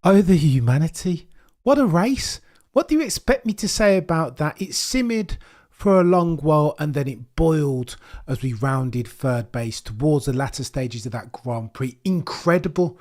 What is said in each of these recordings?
Oh, the humanity. What a race. What do you expect me to say about that? It simmered for a long while and then it boiled as we rounded third base towards the latter stages of that Grand Prix. Incredible.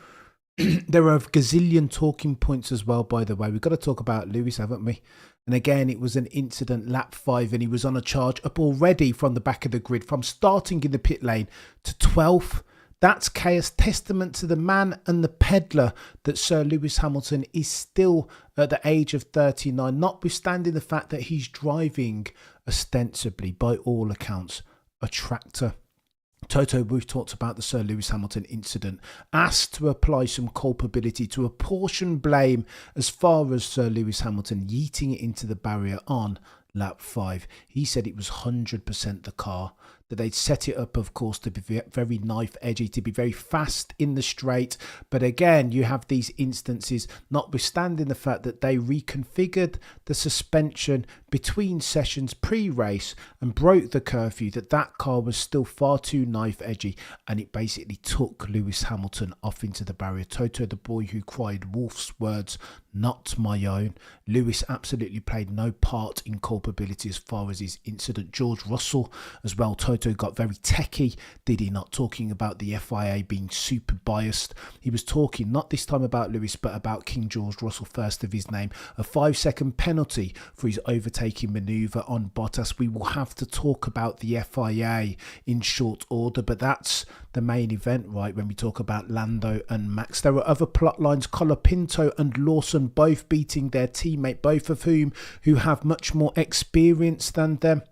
There are a gazillion talking points as well, by the way. We've got to talk about Lewis, haven't we? And again, it was an incident, lap 5, and he was on a charge up already from the back of the grid, from starting in the pit lane to 12th. That's chaos, testament to the man and the peddler that Sir Lewis Hamilton is still at the age of 39, notwithstanding the fact that he's driving ostensibly, by all accounts, a tractor. Toto Wolff talked about the Sir Lewis Hamilton incident, asked to apply some culpability, to apportion blame as far as Sir Lewis Hamilton yeeting it into the barrier on lap 5. He said it was 100% the car, that they'd set it up, of course, to be very knife edgy, to be very fast in the straight. But again, you have these instances, notwithstanding the fact that they reconfigured the suspension between sessions pre-race and broke the curfew, that car was still far too knife edgy, and it basically took Lewis Hamilton off into the barrier. Toto, the boy who cried Wolff's words, not my own. Lewis absolutely played no part in culpability as far as his incident. George Russell as well. Toto got very techie, did he not? Talking about the FIA being super biased. He was talking not this time about Lewis, but about King George Russell, first of his name. A 5-second penalty for his overtaking manoeuvre on Bottas. We will have to talk about the FIA in short order, but that's the main event, right? When we talk about Lando and Max, there were other plot lines. Colapinto and Lawson both beating their teammate, both of whom who have much more experience than them.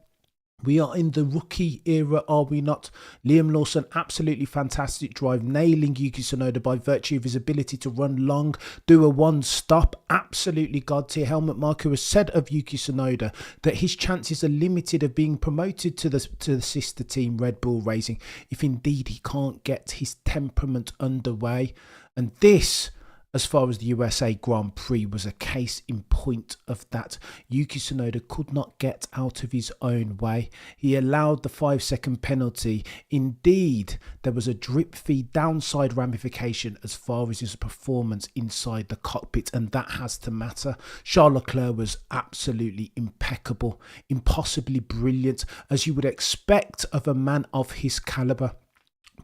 We are in the rookie era, are we not? Liam Lawson, absolutely fantastic drive, nailing Yuki Tsunoda by virtue of his ability to run long, do a one-stop, absolutely god tier. Helmut Marko has said of Yuki Tsunoda that his chances are limited of being promoted to the sister team Red Bull Racing if indeed he can't get his temperament underway. And this, as far as the USA Grand Prix, was a case in point of that. Yuki Tsunoda could not get out of his own way. He allowed the 5-second penalty. Indeed, there was a drip feed downside ramification as far as his performance inside the cockpit, and that has to matter. Charles Leclerc was absolutely impeccable, impossibly brilliant, as you would expect of a man of his calibre.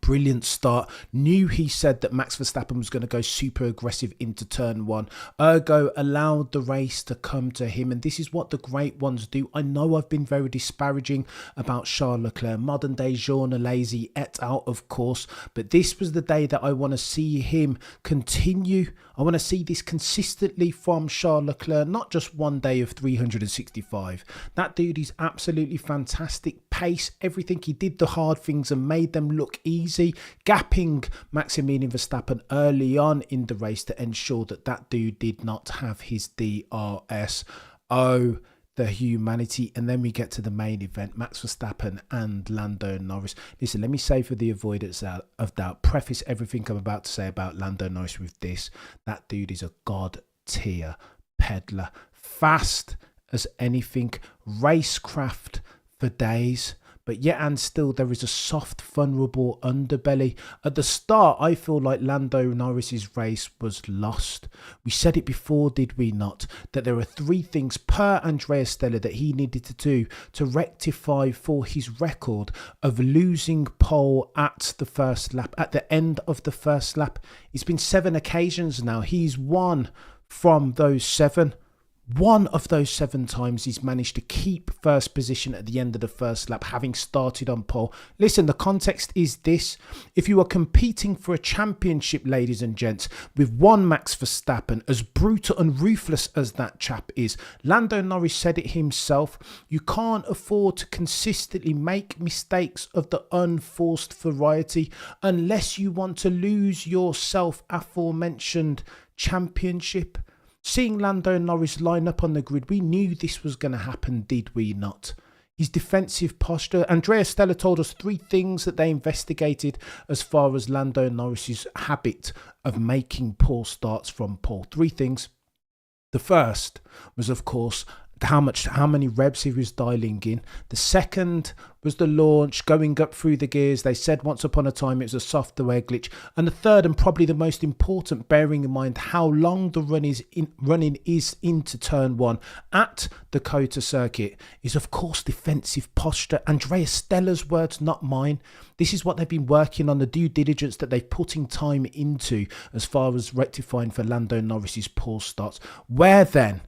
Brilliant start. Knew, he said, that Max Verstappen was going to go super aggressive into turn 1. Ergo allowed the race to come to him. And this is what the great ones do. I know I've been very disparaging about Charles Leclerc. Modern day Jean Alesi et al, of course. But this was the day that I want to see him continue. I want to see this consistently from Charles Leclerc. Not just one day of 365. That dude is absolutely fantastic. Pace, everything. He did the hard things and made them look easy. Gapping Maximilian Verstappen early on in the race to ensure that dude did not have his DRS. Oh, the humanity. And then we get to the main event, Max Verstappen and Lando Norris. Listen, let me say, for the avoidance of doubt, preface everything I'm about to say about Lando Norris with this: that dude is a god tier peddler, fast as anything, racecraft for days. But yet and still, there is a soft, vulnerable underbelly. At the start, I feel like Lando Norris's race was lost. We said it before, did we not? That there are 3 things per Andrea Stella that he needed to do to rectify for his record of losing pole at the first lap, at the end of the first lap. It's been 7 occasions now. He's won from those 7. One of those 7 times he's managed to keep first position at the end of the first lap, having started on pole. Listen, the context is this. If you are competing for a championship, ladies and gents, with one Max Verstappen, as brutal and ruthless as that chap is, Lando Norris said it himself, you can't afford to consistently make mistakes of the unforced variety unless you want to lose your self-aforementioned championship. Seeing Lando Norris line up on the grid, we knew this was going to happen, did we not? His defensive posture. Andrea Stella told us 3 things that they investigated as far as Lando Norris's habit of making poor starts from pole. 3 things. The first was, of course, how many revs he was dialing in. The second was the launch, going up through the gears. They said once upon a time it was a software glitch. And the third, and probably the most important, bearing in mind how long the running is into turn one at the COTA circuit, is of course defensive posture. Andrea Stella's words, not mine. This is what they've been working on, the due diligence that they've putting time into as far as rectifying for Lando Norris's poor starts. Where then?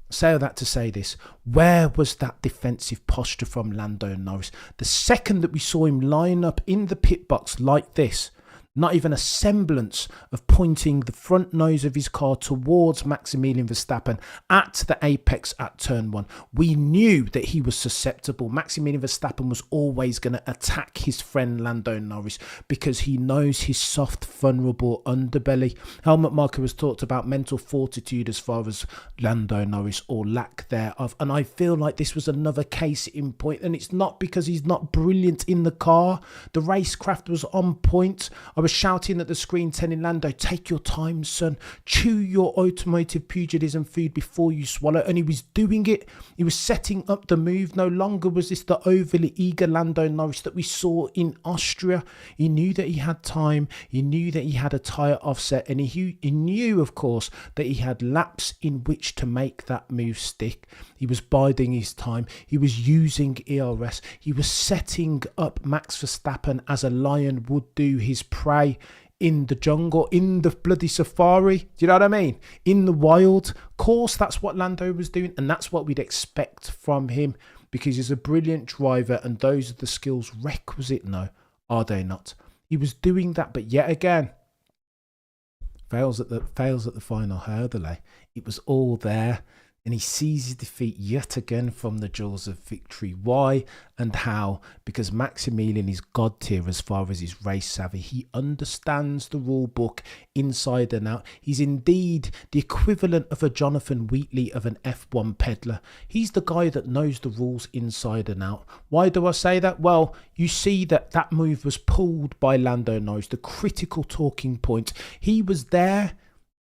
Say all that to say this. Where was that defensive posture from Lando Norris? The second that we saw him line up in the pit box like this, not even a semblance of pointing the front nose of his car towards Maximilian Verstappen at the apex at turn one. We knew that he was susceptible. Maximilian Verstappen was always going to attack his friend Lando Norris because he knows his soft, vulnerable underbelly. Helmut Marko has talked about mental fortitude as far as Lando Norris, or lack thereof. And I feel like this was another case in point. And it's not because he's not brilliant in the car. The racecraft was on point. I was shouting at the screen telling Lando, take your time, son. Chew your automotive pugilism food before you swallow. And he was doing it. He was setting up the move. No longer was this the overly eager Lando Norris that we saw in Austria. He knew that he had time. He knew that he had a tyre offset. And he knew, of course, that he had laps in which to make that move stick. He was biding his time. He was using ERS. He was setting up Max Verstappen as a lion would do his prey in the jungle, in the bloody safari. Do you know what I mean? In the wild. Of course, that's what Lando was doing, and that's what we'd expect from him, because he's a brilliant driver, and those are the skills requisite. No, are they not? He was doing that, but yet again, fails at the final hurdle. It was all there. And he sees his defeat yet again from the jaws of victory. Why and how? Because Maximilian is God tier as far as his race savvy. He understands the rule book inside and out. He's indeed the equivalent of a Jonathan Wheatley of an F1 peddler. He's the guy that knows the rules inside and out. Why do I say that? Well, you see that move was pulled by Lando Norris, the critical talking point. He was there.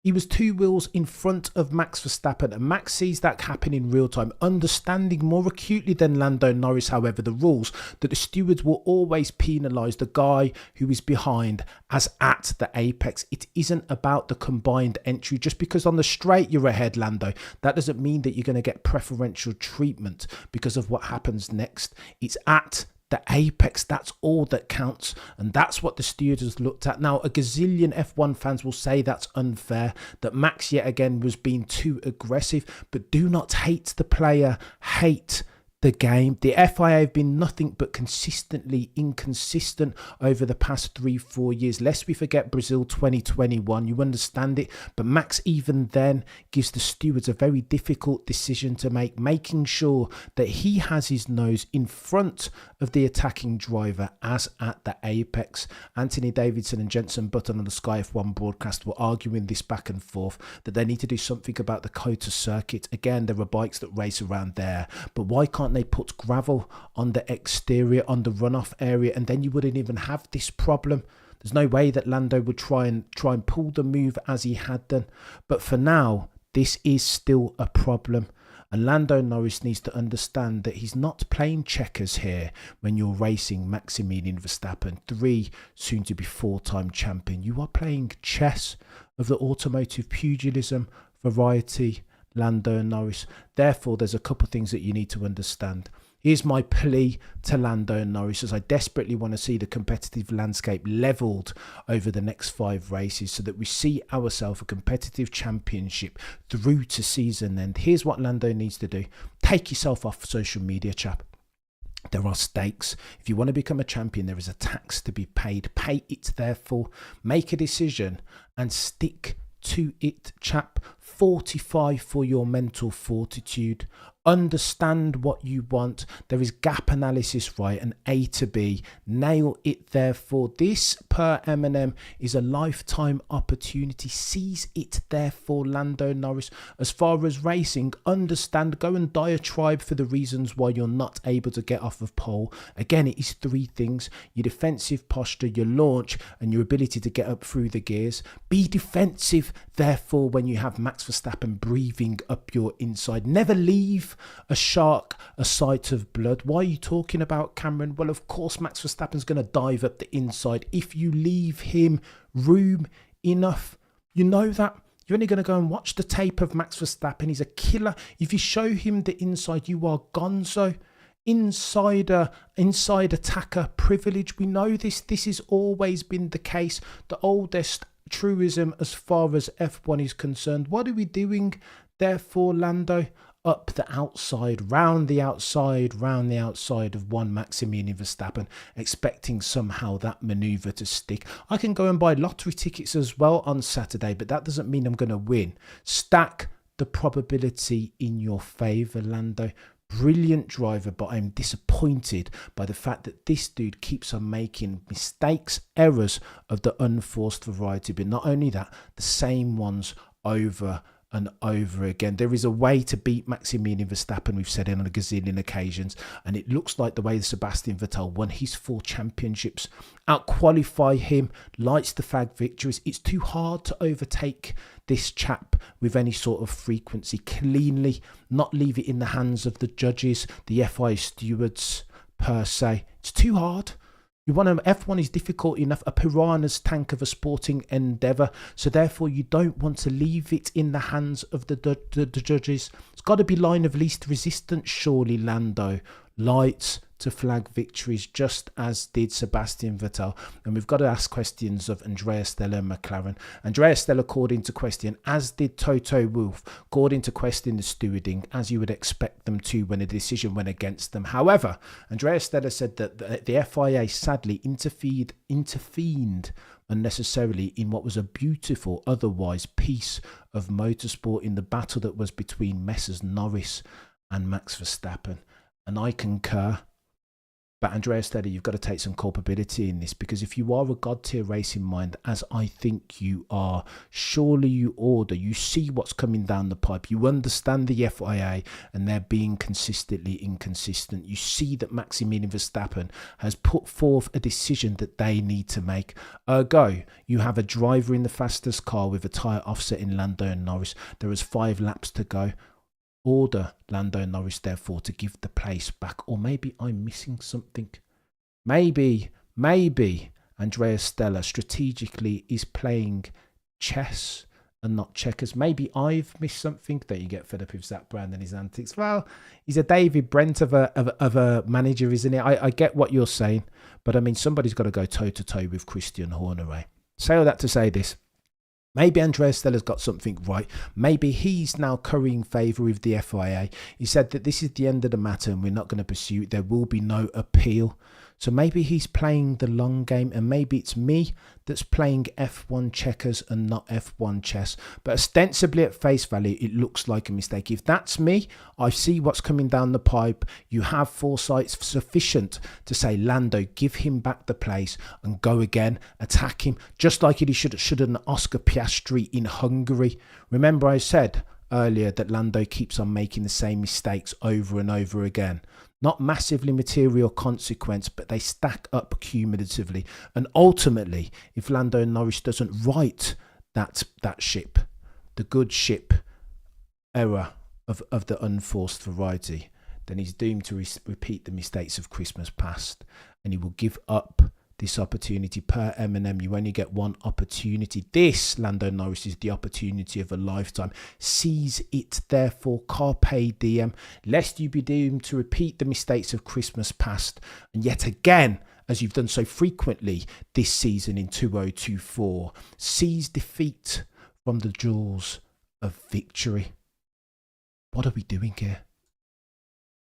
He was 2 wheels in front of Max Verstappen, and Max sees that happen in real time, understanding more acutely than Lando Norris, however, the rules, that the stewards will always penalise the guy who is behind as at the apex. It isn't about the combined entry. Just because on the straight you're ahead, Lando, that doesn't mean that you're going to get preferential treatment because of what happens next. It's at the apex, that's all that counts, and that's what the stewards has looked at. Now, a gazillion F1 fans will say that's unfair, that Max yet again was being too aggressive, but do not hate the player, hate the game. The FIA have been nothing but consistently inconsistent over the past 3-4 years. Lest we forget Brazil 2021, you understand it, but Max even then gives the stewards a very difficult decision to make, making sure that he has his nose in front of the attacking driver as at the apex. Anthony Davidson and Jenson Button on the Sky F1 broadcast were arguing this back and forth, that they need to do something about the COTA circuit. Again, there are bikes that race around there, but why can't they put gravel on the exterior, on the runoff area, and then you wouldn't even have this problem? There's no way that Lando would try and pull the move as he had done, but for now this is still a problem. And Lando Norris needs to understand that he's not playing checkers here when you're racing Maximilian Verstappen, 3, soon to be 4-time champion. You are playing chess of the automotive pugilism variety, Lando Norris. Therefore, there's a couple of things that you need to understand. Here's my plea to Lando Norris, as I desperately want to see the competitive landscape levelled over the next 5 races so that we see ourselves a competitive championship through to season end. Here's what Lando needs to do. Take yourself off social media, chap. There are stakes. If you want to become a champion, there is a tax to be paid. Pay it, therefore. Make a decision and stick to it, chap. Fortify for your mental fortitude. Understand what you want. There is gap analysis, right? And A to B. Nail it, therefore. This, per Eminem, is a lifetime opportunity. Seize it, therefore, Lando Norris. As far as racing, understand, go and diatribe for the reasons why you're not able to get off of pole. Again, it is 3 things: your defensive posture, your launch, and your ability to get up through the gears. Be defensive, therefore, when you have Max Verstappen breathing up your inside. Never leave a shark a sight of blood. Why are you talking about, Cameron? Well, of course, Max Verstappen's going to dive up the inside. If you leave him room enough, you know that. You're only going to go and watch the tape of Max Verstappen. He's a killer. If you show him the inside, you are gonzo. Inside attacker privilege. We know this. This has always been the case. The oldest truism as far as F1 is concerned. What are we doing therefore, Lando? Up the outside, round the outside of one Maximilian Verstappen, expecting somehow that manoeuvre to stick. I can go and buy lottery tickets as well on Saturday, but that doesn't mean I'm going to win. Stack the probability in your favour, Lando. Brilliant driver, but I'm disappointed by the fact that this dude keeps on making mistakes, errors of the unforced variety. But not only that, the same ones over and over again. There is a way to beat Maximilian Verstappen, we've said it on a gazillion occasions, and it looks like the way Sebastian Vettel won his 4 championships, out-qualify him, lights the flag victories. It's too hard to overtake this chap with any sort of frequency cleanly, not leave it in the hands of the judges, the FIA stewards per se. It's too hard. You want to, F1 is difficult enough, a piranha's tank of a sporting endeavour, so therefore you don't want to leave it in the hands of the judges. It's got to be line of least resistance, surely, Lando. Lights to flag victories, just as did Sebastian Vettel. And we've got to ask questions of Andrea Stella and McLaren. Andrea Stella called into question, as did Toto Wolff, called into question the stewarding, as you would expect them to when a decision went against them. However, Andrea Stella said that the FIA sadly intervened unnecessarily in what was a beautiful, otherwise, piece of motorsport in the battle that was between Messrs Norris and Max Verstappen. And I concur. But Andrea Stella, you've got to take some culpability in this, because if you are a god-tier racing mind, as I think you are, surely you see what's coming down the pipe. You understand the FIA and they're being consistently inconsistent. You see that Maximilian Verstappen has put forth a decision that they need to make. Ergo, you have a driver in the fastest car with a tyre offset in Lando Norris. There is 5 laps to go. Order Lando Norris, therefore, to give the place back. Or maybe I'm missing something. Maybe Andrea Stella strategically is playing chess and not checkers. Maybe I've missed something. That you get fed up with Zach Brown and his antics. Well, he's a David Brent of a manager, isn't he? I get what you're saying. But I mean, somebody's got to go toe-to-toe with Christian Horner, right? Say all that to say this. Maybe Andrea Stella's got something right. Maybe he's now currying favour with the FIA. He said that this is the end of the matter and we're not going to pursue it. There will be no appeal. So maybe he's playing the long game, and maybe it's me that's playing F1 checkers and not F1 chess. But ostensibly at face value, it looks like a mistake. If that's me, I see what's coming down the pipe. You have foresight sufficient to say, Lando, give him back the place and go again, attack him, just like he should an Oscar Piastri in Hungary. Remember I said earlier that Lando keeps on making the same mistakes over and over again. Not massively material consequence, but they stack up cumulatively. And ultimately, if Lando Norris doesn't right that ship, the good ship error of the unforced variety, then he's doomed to repeat the mistakes of Christmas past. And he will give up this opportunity. Per Eminem, you only get one opportunity. This, Lando Norris, is the opportunity of a lifetime. Seize it, therefore, carpe diem, lest you be doomed to repeat the mistakes of Christmas past, and yet again, as you've done so frequently this season in 2024, seize defeat from the jaws of victory. What are we doing here?